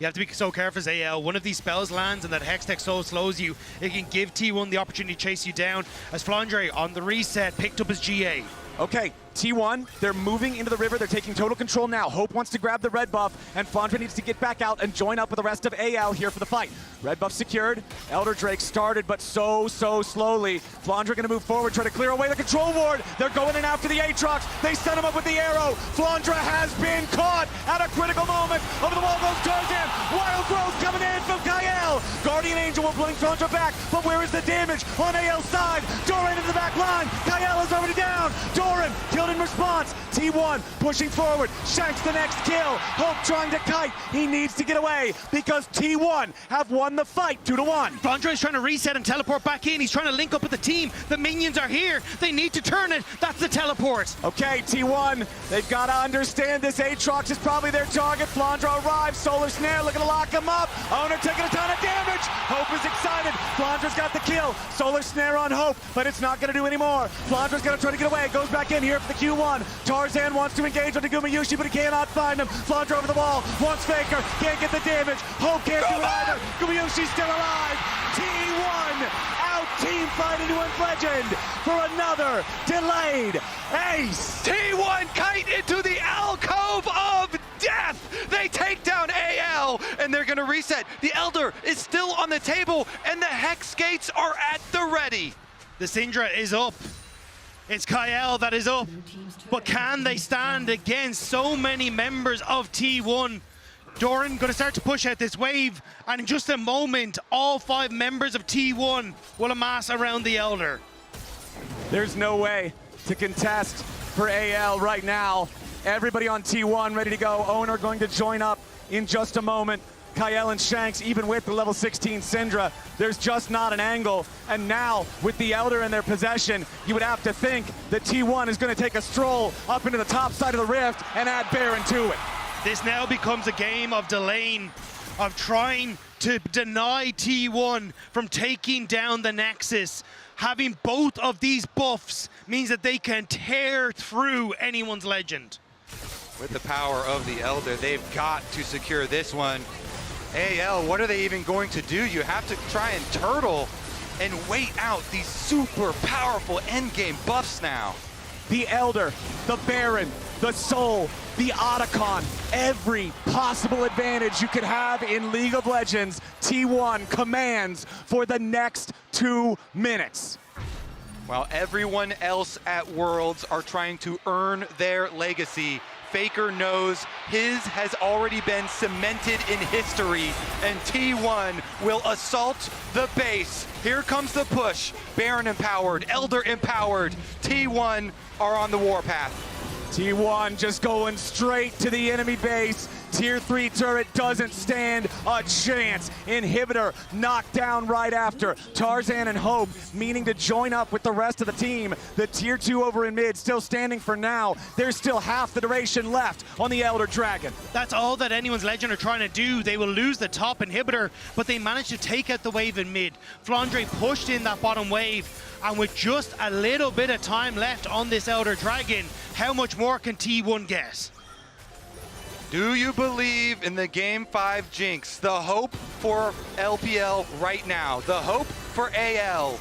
You have to be so careful as AL. One of these spells lands and that Hextech Soul slows you. It can give T1 the opportunity to chase you down. As Flandre on the reset picked up his GA. Okay, T1, they're moving into the river. They're taking total control now. Hope wants to grab the red buff, and Flandre needs to get back out and join up with the rest of AL here for the fight. Red buff secured. Elder Drake started, but so slowly. Flandre gonna move forward, try to clear away the control ward. They're going in after the Aatrox. They set him up with the arrow. Flandre has been caught at a critical moment. Over the wall goes Tarzan. Wild Growth coming in from Kael. Guardian Angel will bring Flandre back, but where is the damage on AL's side? Doran into the back line. Kael is already down. Doran killed in response. T1 pushing forward. Shanks the next kill. Hope trying to kite. He needs to get away because T1 have won the fight 2-1. Flandre is trying to reset and teleport back in. He's trying to link up with the team. The minions are here. They need to turn it. That's the teleport. Okay, T1, they've got to understand this Aatrox is probably their target. Flandre arrives. Solar Snare looking to lock him up. Owner taking a ton of damage. Hope is excited. Flandre's got the kill. Solar Snare on Hope, but it's not going to do any more. Flandre's going to try to get away. Goes back in here for the Q1. Tarzan wants to engage on Gumayusi, but he cannot find him. Flandre over the wall. Wants Faker. Can't get the damage. Hope can't do it either. Gumayusi's still alive. T1 out team fight into Legend for another delayed ace. T1 kite into the alcove of death. They take down AL and they're gonna reset. The Elder is still on the table and the Hex gates are at the ready. The Syndra is up. It's Kael that is up. But can they stand against so many members of T1? Doran going to start to push out this wave, and in just a moment, all 5 members of T1 will amass around the Elder. There's no way to contest for AL right now. Everybody on T1 ready to go. Owner going to join up in just a moment. Kael and Shanks, even with the level 16 Syndra, there's just not an angle. And now, with the Elder in their possession, you would have to think that T1 is going to take a stroll up into the top side of the rift and add Baron to it. This now becomes a game of delaying, of trying to deny T1 from taking down the Nexus. Having both of these buffs means that they can tear through anyone's legend. With the power of the Elder, they've got to secure this one. AL, what are they even going to do? You have to try and turtle and wait out these super powerful endgame buffs now. The Elder, the Baron, the Soul, the Otacon, every possible advantage you could have in League of Legends, T1 commands for the next 2 minutes. While everyone else at Worlds are trying to earn their legacy, Faker knows his has already been cemented in history, and T1 will assault the base. Here comes the push. Baron empowered, Elder empowered. T1 are on the warpath. T1 just going straight to the enemy base. Tier 3 turret doesn't stand a chance. Inhibitor knocked down right after. Tarzan and Hope meaning to join up with the rest of the team. The Tier 2 over in mid still standing for now. There's still half the duration left on the Elder Dragon. That's all that anyone's Legend are trying to do. They will lose the top inhibitor, but they managed to take out the wave in mid. Flandre pushed in that bottom wave, and with just a little bit of time left on this Elder Dragon, how much more can T1 get? Do you believe in the Game 5 jinx? The hope for LPL right now. The hope for AL.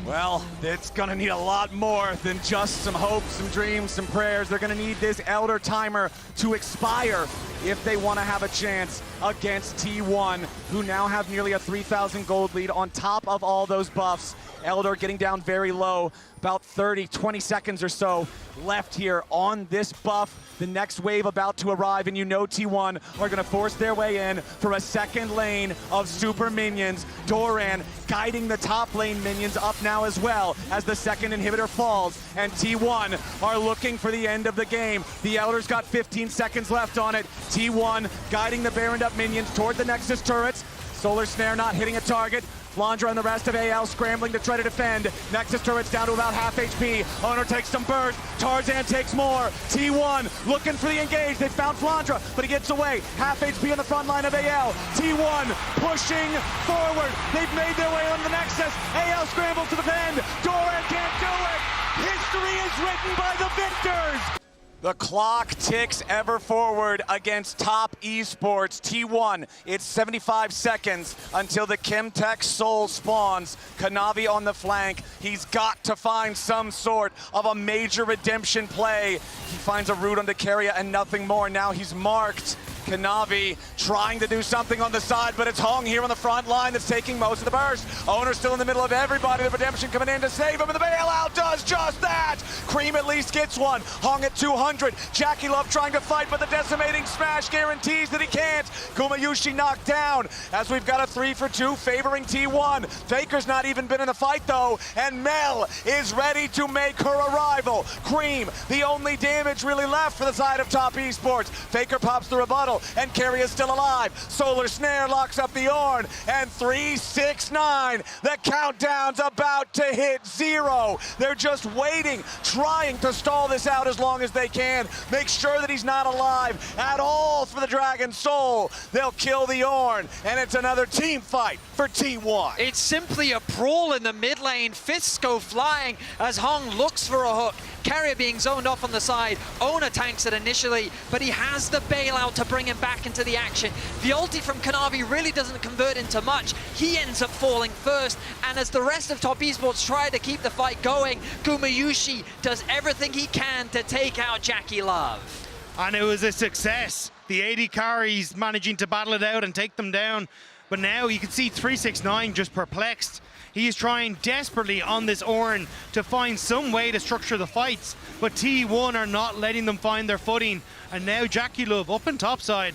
Well, it's gonna need a lot more than just some hopes, some dreams, some prayers. They're gonna need this Elder timer to expire if they want to have a chance against T1, who now have nearly a 3,000 gold lead on top of all those buffs. Elder getting down very low, about 30, 20 seconds or so left here on this buff. The next wave about to arrive, and you know T1 are gonna force their way in for a second lane of super minions. Doran guiding the top lane minions up now as well as the second inhibitor falls, and T1 are looking for the end of the game. The Elder's got 15 seconds left on it. T1 guiding the Baroned up minions toward the Nexus turrets. Solar Snare not hitting a target. Flandre and the rest of AL scrambling to try to defend. Nexus turret's down to about half HP. Owner takes some burst. Tarzan takes more. T1 looking for the engage. They found Flandre, but he gets away. Half HP on the front line of AL. T1 pushing forward. They've made their way on the Nexus. AL scrambles to defend. Doran can't do it. History is written by the victors. The clock ticks ever forward against Top Esports. T1, it's 75 seconds until the Chemtech Soul spawns. Kanavi on the flank. He's got to find some sort of a major redemption play. He finds a route onto Keria and nothing more. Now he's marked. Kanavi trying to do something on the side, but it's Hong here on the front line that's taking most of the burst. Owner still in the middle of everybody. The redemption coming in to save him, and the bailout does just that. Cream at least gets one. Hong at 200. Jackie Love trying to fight, but the decimating smash guarantees that he can't. Kumayushi knocked down as we've got a 3 for 2 favoring T1. Faker's not even been in the fight though, and Mel is ready to make her arrival. Cream, the only damage really left for the side of Top Esports. Faker pops the rebuttal, and Keria is still alive. Solar Snare locks up the Ornn, and 3-6-9. The countdown's about to hit 0. They're just waiting, trying to stall this out as long as they can. Make sure that he's not alive at all for the Dragon Soul. They'll kill the Ornn, and it's another team fight for T1. It's simply a brawl in the mid lane. Fists go flying as Hong looks for a hook. Keria being zoned off on the side. Owner tanks it initially, but he has the bailout to bring him back into the action. The ulti from Kanavi really doesn't convert into much. He ends up falling first, and as the rest of Top Esports try to keep the fight going, Kumayushi does everything he can to take out Jackie Love. And it was a success. The AD carries managing to battle it out and take them down. But now you can see 369 just perplexed. He is trying desperately on this Ornn to find some way to structure the fights, but T1 are not letting them find their footing. And now Jackie Love up in topside,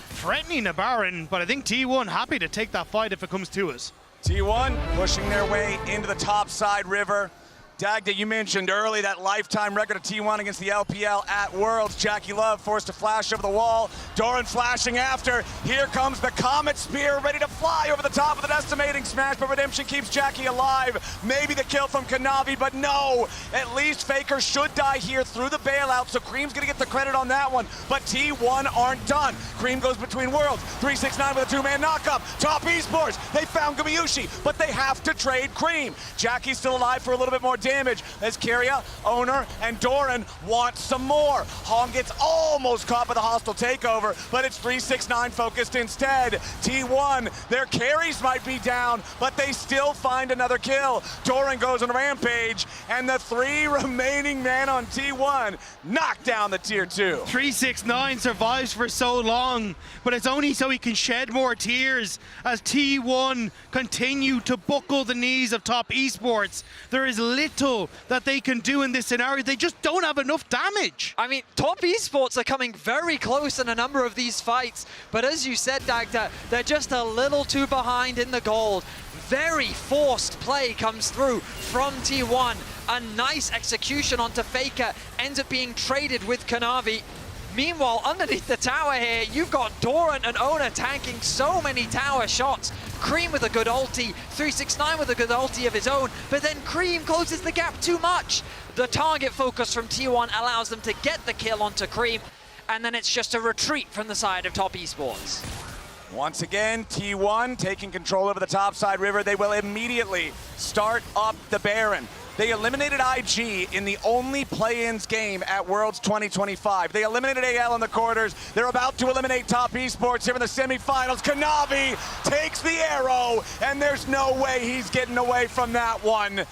threatening a Baron, but I think T1 happy to take that fight if it comes to us. T1 pushing their way into the topside river. Dagda, you mentioned early that lifetime record of T1 against the LPL at Worlds. Jackie Love forced to flash over the wall. Doran flashing after. Here comes the Comet Spear, ready to fly over the top of the decimating smash, but Redemption keeps Jackie alive. Maybe the kill from Kanavi, but no. At least Faker should die here through the bailout, so Cream's gonna get the credit on that one, but T1 aren't done. Cream goes between worlds. 369 with a two-man knockup. Top Esports, they found Kumayushi, but they have to trade Cream. Jackie's still alive for a little bit more damage as Keria, Owner, and Doran want some more. Hong gets almost caught by the hostile takeover, but it's 369 focused instead. T1, their carries might be down, but they still find another kill. Doran goes on a rampage, and the 3 remaining men on T1 knock down the tier 2. 369 survives for so long, but it's only so he can shed more tears as T1 continue to buckle the knees of Top Esports. There is little that they can do in this scenario. They just don't have enough damage. I mean, Top Esports are coming very close in a number of these fights, but as you said, Dagda, they're just a little too behind in the gold. Very forced play comes through from T1. A nice execution onto Faker, ends up being traded with Kanavi. Meanwhile, underneath the tower here, you've got Doran and Owner tanking so many tower shots. Cream with a good ulti, 369 with a good ulti of his own, but then Cream closes the gap too much. The target focus from T1 allows them to get the kill onto Cream, and then it's just a retreat from the side of Top Esports. Once again, T1 taking control over the topside river. They will immediately start up the Baron. They eliminated IG in the only play-ins game at Worlds 2025. They eliminated AL in the quarters. They're about to eliminate Top Esports here in the semifinals. Kanavi takes the arrow, and there's no way he's getting away from that one.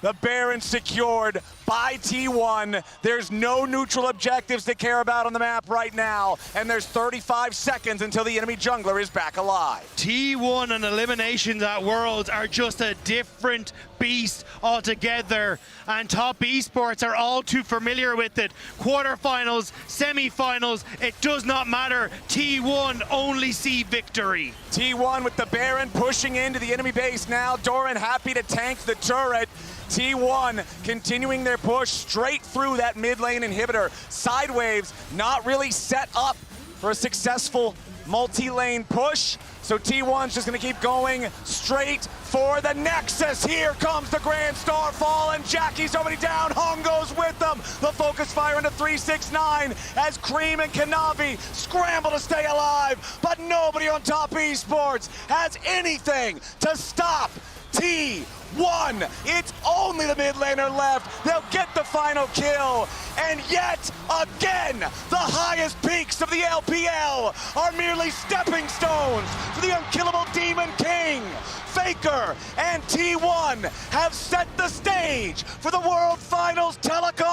The Baron secured by T1. There's no neutral objectives to care about on the map right now, and there's 35 seconds until the enemy jungler is back alive. T1 and eliminations at Worlds are just a different beast altogether, and Top Esports are all too familiar with it. Quarterfinals, semifinals, it does not matter. T1 only see victory. T1 with the Baron pushing into the enemy base now. Doran happy to tank the turret. T1 continuing their push straight through that mid lane inhibitor. Sidewaves not really set up for a successful multi-lane push. So T1's just gonna keep going straight for the Nexus. Here comes the Grand Starfall, and Jackie's already down. Hong goes with them. The focus fire into 369 as Cream and Kanavi scramble to stay alive, but nobody on Top Esports has anything to stop T1. It's only the mid laner left, They'll get the final kill. And yet again, the highest peaks of the LPL are merely stepping stones to the unkillable Demon King. Faker and T1 have set the stage for the World Finals Telecom.